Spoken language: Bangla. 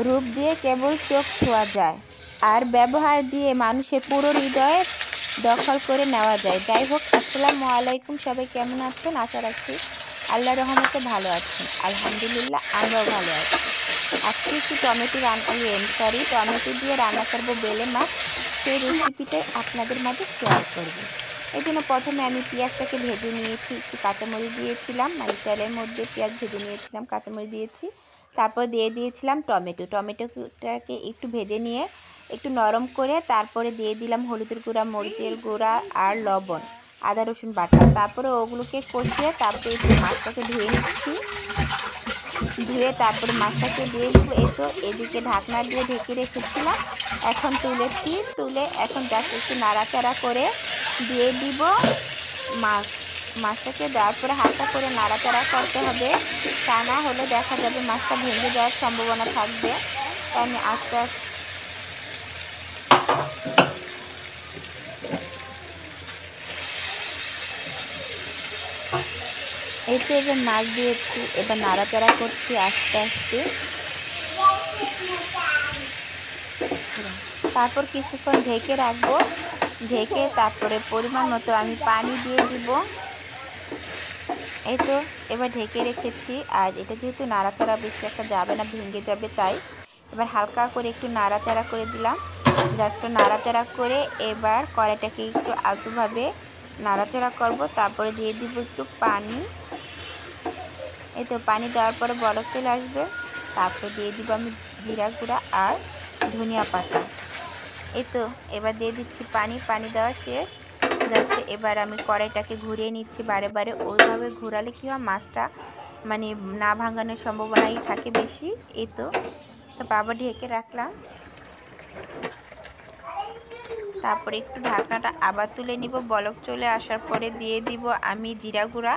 রূপ দিয়ে কেবল চোখ ছোঁয়া যায়, আর ব্যবহার দিয়ে মানুষের পুরো হৃদয়ে দখল করে নেওয়া যায়। যাই হোক, আসসালামু আলাইকুম, সবাই কেমন আছেন? আশা রাখছি আল্লাহর রহমতে ভালো আছেন। আলহামদুলিল্লাহ, আমরাও ভালো আছি। আজকে একটু টমেটো দিয়ে রান্না করবো বেলে মাছ। সেই রেসিপিটাই আপনাদের মাঝে শেয়ার করব। এই জন্য প্রথমে আমি পেঁয়াজটাকে ভেজে নিয়েছি, একটু কাঁচামরিচ দিয়েছিলাম, মানে তেলের মধ্যে পেঁয়াজ ভেজে নিয়েছিলাম, কাঁচামরিচ দিয়েছি। তারপর দিয়ে দিয়েছিলাম টমেটোটাকে একটু ভেজে নিয়ে একটু নরম করে তারপরে দিয়ে দিলাম হলুদের গুঁড়া, মরিচের গুঁড়া আর লবণ, আদা রসুন বাটা। তারপরে ওগুলোকে কষিয়ে তারপরে একটু মাছটাকে ধুয়ে নিচ্ছি। ধুয়ে তারপরে মাছটাকে দিয়ে দিব। এই তো এদিকে ঢাকনা দিয়ে ঢেকে রেখেছিলাম, এখন তুলে এখন জাস্ট একটু নাড়াচাড়া করে দিয়ে দিব মাছটাকে দেওয়ার পরে হালকা করে নাড়াচাড়া করতে হবে, তা না হলে দেখা যাবে মাছটা ভেঙে যাওয়ার সম্ভাবনা থাকবে। তাই আমি আস্তে আস্তে এই তো এবার মাছ দিয়েছি, এবার নাড়াচাড়া করছি আস্তে আস্তে। তারপর কিছুক্ষণ ঢেকে রাখবো, ঢেকে তারপরে পরিমাণ মতো আমি পানি দিয়ে দিব। এই তো এবার ঢেকে রেখেছি। আর এটা যেহেতু নাড়াচাড়া বেশি একটা যাবে না, ভেঙে যাবে, তাই এবার হালকা করে একটু নাড়াচাড়া করে দিলাম। জাস্ট নাড়াচাড়া করে এবার কড়াইটাকে একটু আলতোভাবে নাড়াচাড়া করব। তারপরে দিয়ে দিব একটু পানি। এই তো পানি দেওয়ার পরে বলক চলে আসবে। তারপরে দিয়ে দিব আমি জিরা গুঁড়া আর ধনিয়া পাতা। এই তো এবার দিয়ে দিচ্ছি পানি দেওয়া শেষ। জাস্ট এবার আমি কড়াইটাকে ঘুরিয়ে নিচ্ছি বারে বারে। ওইভাবে ঘোরালে কী হয়, মাছটা মানে না ভাঙানোর সম্ভাবনাই থাকে বেশি। এই তো তারপর আবার ঢেকে রাখলাম। তারপরে একটু ঢাকনাটা আবার তুলে নিব। বলক চলে আসার পরে দিয়ে দিব আমি জিরা গুঁড়া।